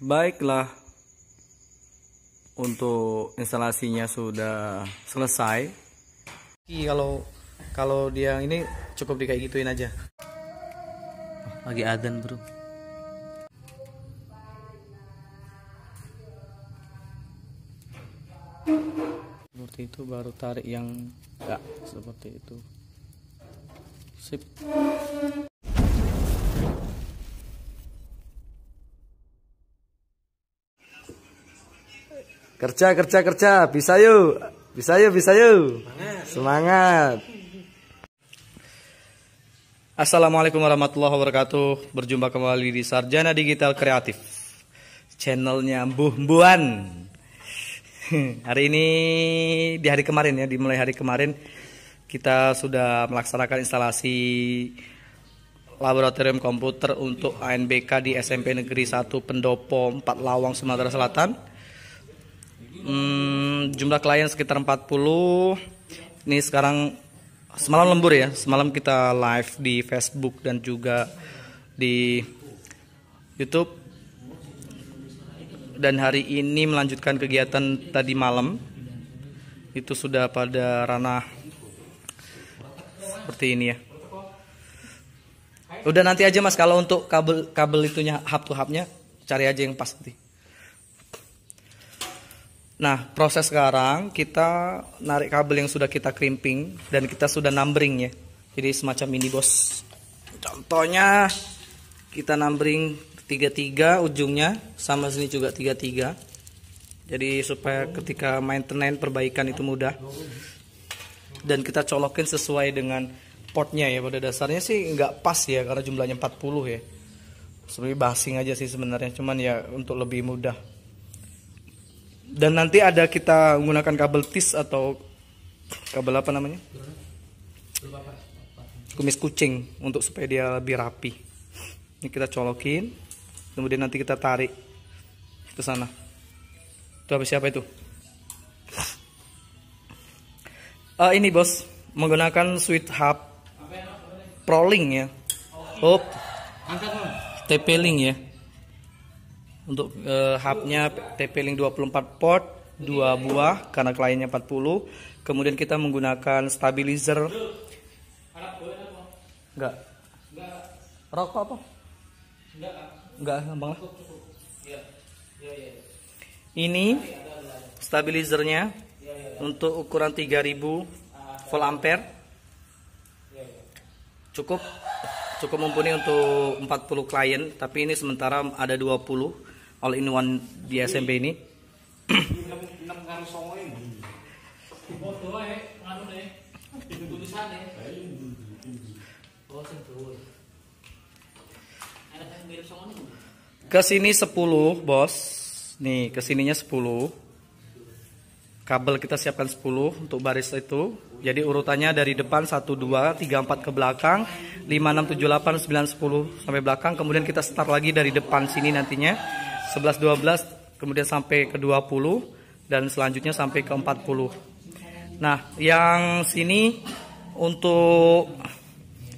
Baiklah, untuk instalasinya sudah selesai. Kalau kalau dia ini cukup di kayak gituin aja. Lagi adzan, bro. Seperti itu, baru tarik yang enggak seperti itu. Sip. Kerja, bisa yuk, semangat. Assalamualaikum warahmatullahi wabarakatuh. Berjumpa kembali di Sarjana Digital Kreatif, channelnya Mbuh-Mbuhan. Hari ini di hari kemarin ya, dimulai hari kemarin kita sudah melaksanakan instalasi laboratorium komputer untuk ANBK di SMP Negeri 1 Pendopo 4 Lawang, Sumatera Selatan. Jumlah klien sekitar 40. Ini sekarang semalam lembur ya. Semalam kita live di Facebook dan juga di YouTube. Dan hari ini melanjutkan kegiatan tadi malam. Itu sudah pada ranah seperti ini ya. Udah nanti aja Mas, kalau untuk kabel itunya hub to hubnya cari aja yang pas nanti. Nah, proses sekarang kita narik kabel yang sudah kita crimping dan kita sudah numbering ya. Jadi semacam ini bos. Contohnya kita numbering 33 ujungnya, sama sini juga 33. Jadi supaya ketika maintenance perbaikan itu mudah. Dan kita colokin sesuai dengan portnya ya. Pada dasarnya sih nggak pas ya karena jumlahnya 40 ya. Sebenarnya basing aja sih sebenarnya, cuman ya untuk lebih mudah. Dan nanti ada kita menggunakan kabel tis atau kabel apa namanya? Kumis kucing untuk supaya dia lebih rapi. Ini kita colokin, kemudian nanti kita tarik ke sana. Itu habis siapa itu? Ini bos, menggunakan switch hub ProLink ya. TP-Link ya. Untuk hubnya TP-Link 24 port, 2 buah karena kliennya 40. Kemudian kita menggunakan stabilizer. Enggak. Rokok apa? Enggak, gampang lah. Ini stabilizernya untuk ukuran 3000 volt ampere. Cukup mumpuni untuk 40 klien, tapi ini sementara ada 20 all in one di SMP ini. Kesini 10 bos. Nih kesininya 10. Kabel kita siapkan 10 untuk baris itu. Jadi urutannya dari depan 1, 2, 3, 4 ke belakang, 5, 6, 7, 8, 9, 10 sampai belakang. Kemudian kita start lagi dari depan sini nantinya 11, 12, kemudian sampai ke 20 dan selanjutnya sampai ke 40. Nah, yang sini untuk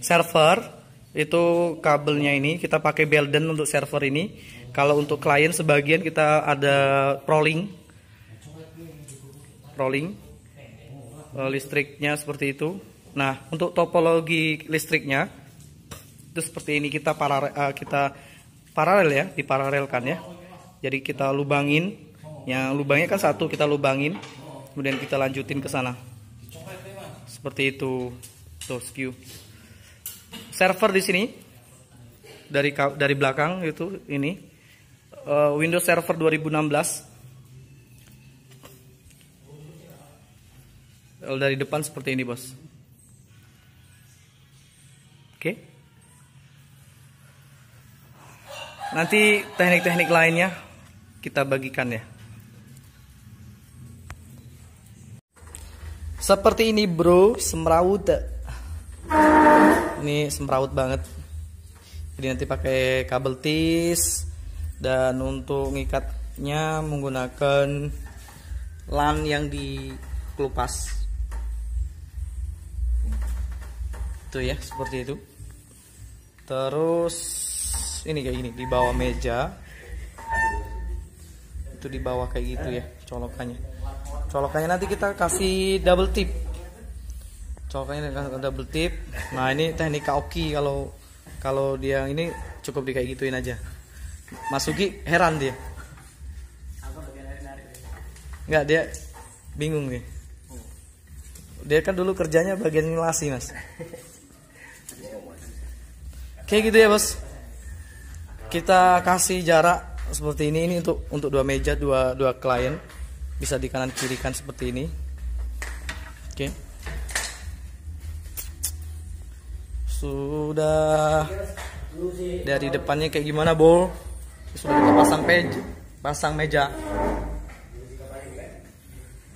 server itu kabelnya ini kita pakai Belden untuk server ini. Kalau untuk klien sebagian kita ada ProLink. Listriknya seperti itu. Nah, untuk topologi listriknya itu seperti ini, kita paralel ya, diparalelkan ya. Jadi kita lubangin, yang lubangnya kan satu kita lubangin, kemudian kita lanjutin ke sana. Seperti itu. Tuh, skew. Server di sini dari belakang itu ini Windows Server 2016. Dari depan seperti ini bos. Oke. Nanti teknik-teknik lainnya kita bagikan ya. Seperti ini bro, semrawut. Ini semrawut banget. Jadi nanti pakai kabel tis, dan untuk ngikatnya menggunakan LAN yang dikelupas. Itu ya, seperti itu. Terus ini kayak gini di bawah meja itu di bawah kayak gitu ya colokannya. Colokannya nanti kita kasih double tip. Colokannya double tip. Nah ini teknik Kaoki, kalau dia ini cukup di kayak gituin aja. Mas Sugi heran dia. Enggak, dia bingung nih. Dia kan dulu kerjanya bagian ngelasi, Mas. Kayak gitu ya, Bos. Kita kasih jarak seperti ini untuk dua meja, dua klien. Bisa di kanan kiri kan seperti ini. Oke. Sudah. Dari depannya kayak gimana, Bo? Sudah kita pasang meja.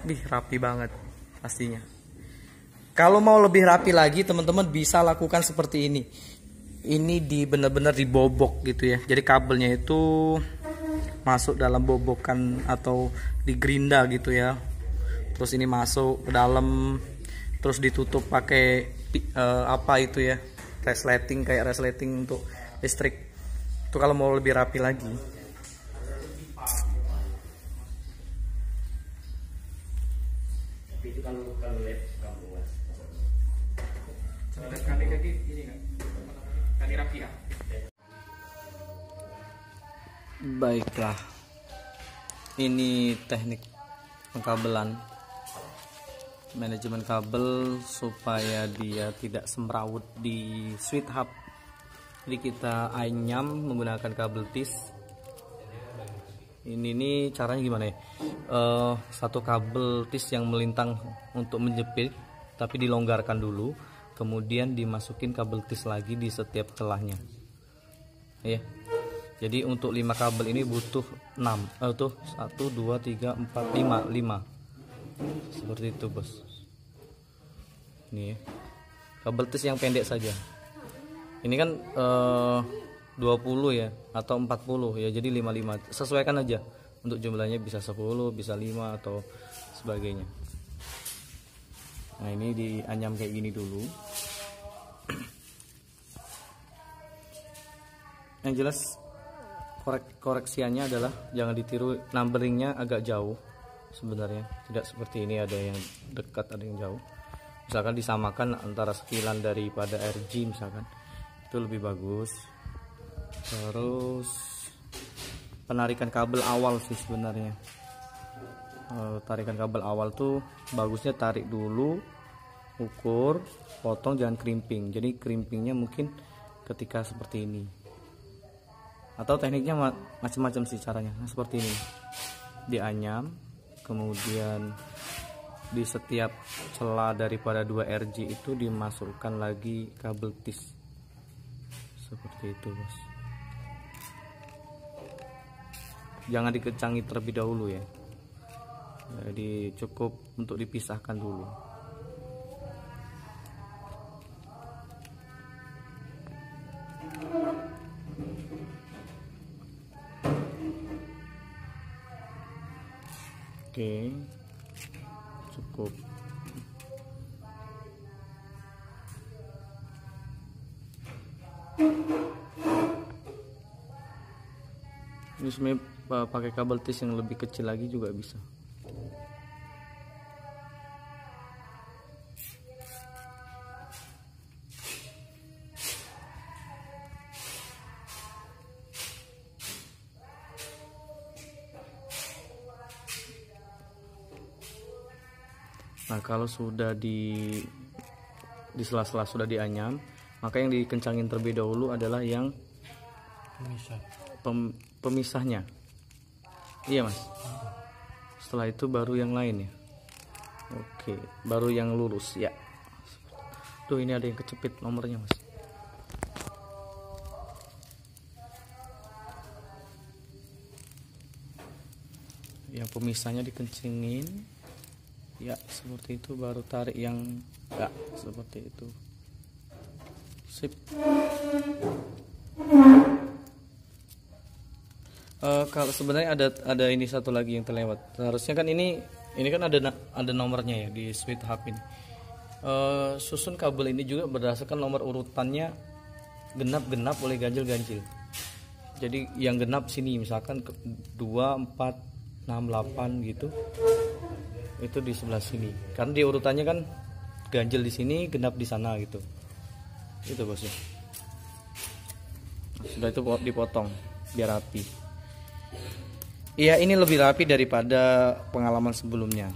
Bih, rapi banget pastinya. Kalau mau lebih rapi lagi, teman-teman bisa lakukan seperti ini. Ini benar-benar dibobok gitu ya. Jadi kabelnya itu masuk dalam bobokan atau digerinda gitu ya. Terus ini masuk ke dalam, terus ditutup pakai apa itu ya? Resleting, kayak resleting untuk listrik. Itu kalau mau lebih rapi lagi. Itu kalau led kamu Mas. Kaki ini kan. Kaki rapi ya. Baiklah. Ini teknik pengkabelan. Manajemen kabel supaya dia tidak semrawut di switch hub. Jadi kita anyam menggunakan kabel tis. Ini caranya gimana ya? Satu kabel tis yang melintang untuk menjepit, tapi dilonggarkan dulu, kemudian dimasukin kabel tis lagi di setiap celahnya. Ya. Jadi untuk 5 kabel ini butuh 6. Tuh 1 2 3 4 5 seperti itu, Bos. Ini ya. Kabel tis yang pendek saja. Ini kan 20 ya atau 40 ya, jadi 55. Sesuaikan aja untuk jumlahnya, bisa 10, bisa 5 atau sebagainya. Nah, ini dianyam kayak gini dulu. Yang jelas koreksiannya adalah jangan ditiru numberingnya agak jauh. Sebenarnya tidak seperti ini, ada yang dekat, ada yang jauh. Misalkan disamakan antara sekilan daripada RG misalkan, itu lebih bagus. Terus penarikan kabel awal sih sebenarnya. Tarikan kabel awal tuh bagusnya tarik dulu, ukur, potong, jangan crimping. Jadi crimpingnya mungkin ketika seperti ini. Atau tekniknya macam-macam sih caranya. Nah, seperti ini. Dianyam, kemudian di setiap celah daripada 2 RG itu dimasukkan lagi kabel tis. Seperti itu, Bos. Jangan dikecangi terlebih dahulu ya. Jadi cukup untuk dipisahkan dulu. Oke, cukup. Ini sebenarnya pakai kabel tis yang lebih kecil lagi juga bisa. Nah, kalau sudah di sela-sela sudah dianyam, maka yang dikencangin terlebih dahulu adalah yang pemisahnya. Iya, Mas. Setelah itu baru yang lain ya. Oke, baru yang lurus ya. Tuh, ini ada yang kecepit nomornya, Mas. Yang pemisahnya dikencingin. Ya, seperti itu, baru tarik yang ya, seperti itu. Sip. Kalau sebenarnya ada ini satu lagi yang terlewat. Harusnya kan ini kan ada nomornya ya di switch hub ini. Susun kabel ini juga berdasarkan nomor urutannya, genap oleh ganjil. Jadi yang genap sini misalkan 2, 4, 8 gitu. Itu di sebelah sini. Karena di urutannya kan ganjil di sini, genap di sana gitu. Itu bosnya. Sudah itu dipotong biar rapi. Iya, ini lebih rapi daripada pengalaman sebelumnya.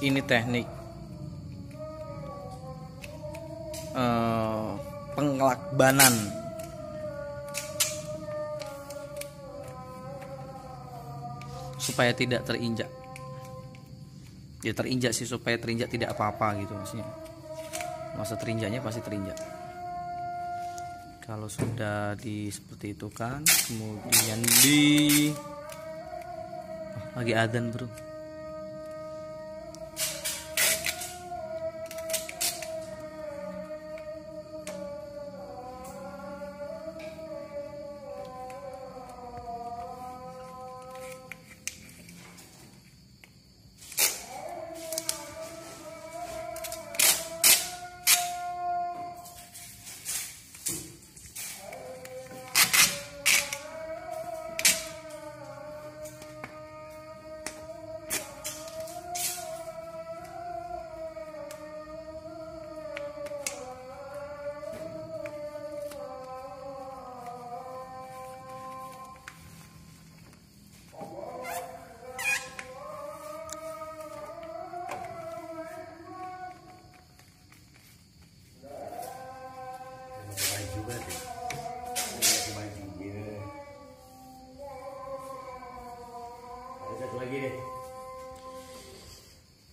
Ini teknik pengelakbanan. Supaya tidak terinjak. Ya terinjak sih, supaya terinjak tidak apa-apa gitu maksudnya. Masa terinjaknya pasti terinjak. Kalau sudah seperti itu kan, kemudian lagi adzan bro.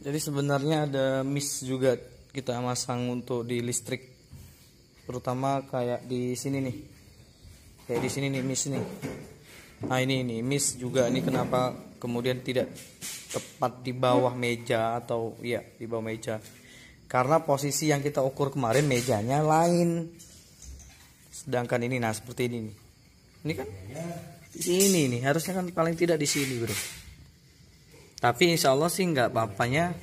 Jadi sebenarnya ada miss juga kita masang untuk di listrik, terutama kayak di sini nih, kayak di sini nih miss nih. Nah ini miss juga nih, kenapa kemudian tidak tepat di bawah meja atau ya di bawah meja? Karena posisi yang kita ukur kemarin mejanya lain, sedangkan ini nah seperti ini nih. Ini kan di sini nih, harusnya kan paling tidak di sini bro. Tapi insya Allah sih nggak apa-apanya,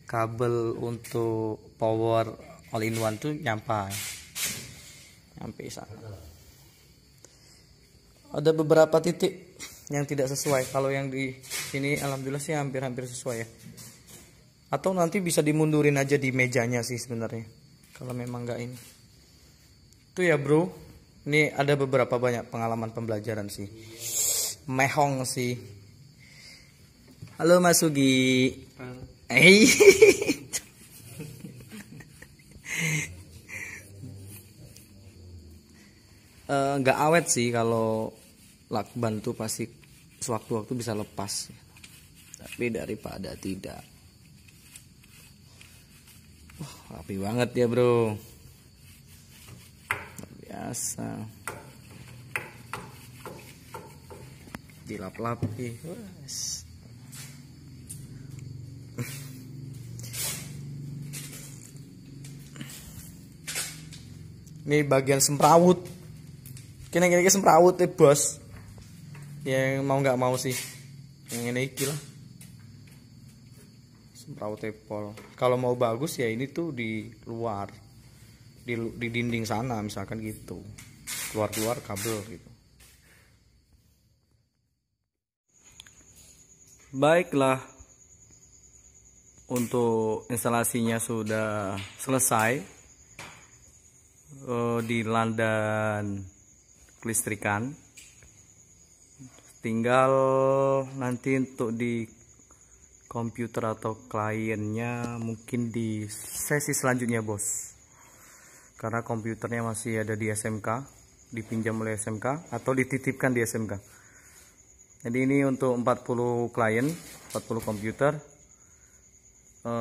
kabel untuk power all in one tuh nyampe sana. Ada beberapa titik yang tidak sesuai. Kalau yang di sini alhamdulillah sih hampir-hampir sesuai ya. Atau nanti bisa dimundurin aja di mejanya sih sebenarnya. Kalau memang nggak ini. Itu ya bro. Ini ada beberapa banyak pengalaman pembelajaran sih. Mehong sih. Halo Mas Sugi. Nggak awet sih kalau lakban tuh pasti sewaktu-waktu bisa lepas. Tapi daripada tidak. Rapi banget ya bro. Biasa. Dilap-lapi. Ini bagian semrawut. Kini semrawut bos. Yang mau nggak mau sih. Yang ini lah. Semrawut pol. Kalau mau bagus ya ini tuh di luar. Di dinding sana misalkan gitu. Keluar kabel gitu. Baiklah. Untuk instalasinya sudah selesai. Di landan kelistrikan, tinggal nanti untuk di komputer atau kliennya mungkin di sesi selanjutnya bos, karena komputernya masih ada di SMK, dipinjam oleh SMK atau dititipkan di SMK. Jadi ini untuk 40 klien, 40 komputer.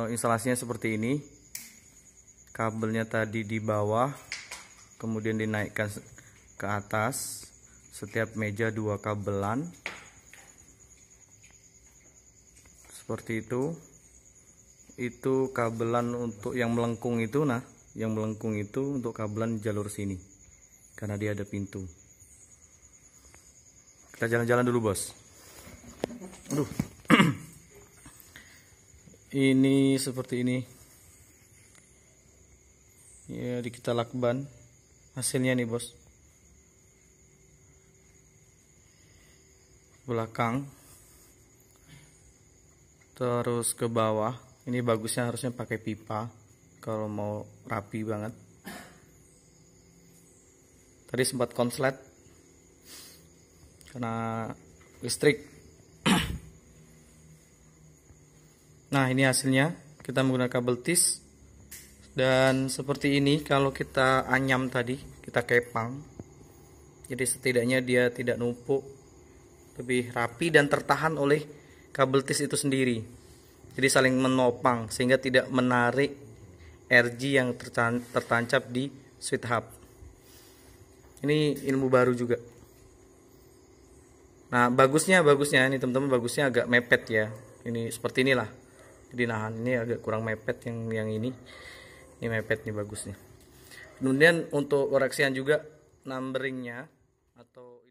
Instalasinya seperti ini, kabelnya tadi di bawah, kemudian dinaikkan ke atas, setiap meja 2 kabelan seperti itu. Itu kabelan untuk yang melengkung itu, nah yang melengkung itu untuk kabelan jalur sini karena dia ada pintu. Kita jalan-jalan dulu bos. Aduh. Ini seperti ini ya, di kita lakban hasilnya nih bos. belakang, terus ke bawah. Ini bagusnya harusnya pakai pipa kalau mau rapi banget. Tadi sempat konslet karena listrik. Nah, ini hasilnya. Kita menggunakan kabel tis. Dan seperti ini kalau kita anyam tadi, kita kepang. Jadi setidaknya dia tidak numpuk, lebih rapi dan tertahan oleh kabel tis itu sendiri. Jadi saling menopang sehingga tidak menarik RG yang tertancap di switch hub. Ini ilmu baru juga. Nah, bagusnya ini teman-teman, bagusnya agak mepet ya. Ini seperti inilah. Jadi nahan ini agak kurang mepet yang ini. Ini mepet nih bagusnya. Kemudian untuk koreksian juga numberingnya atau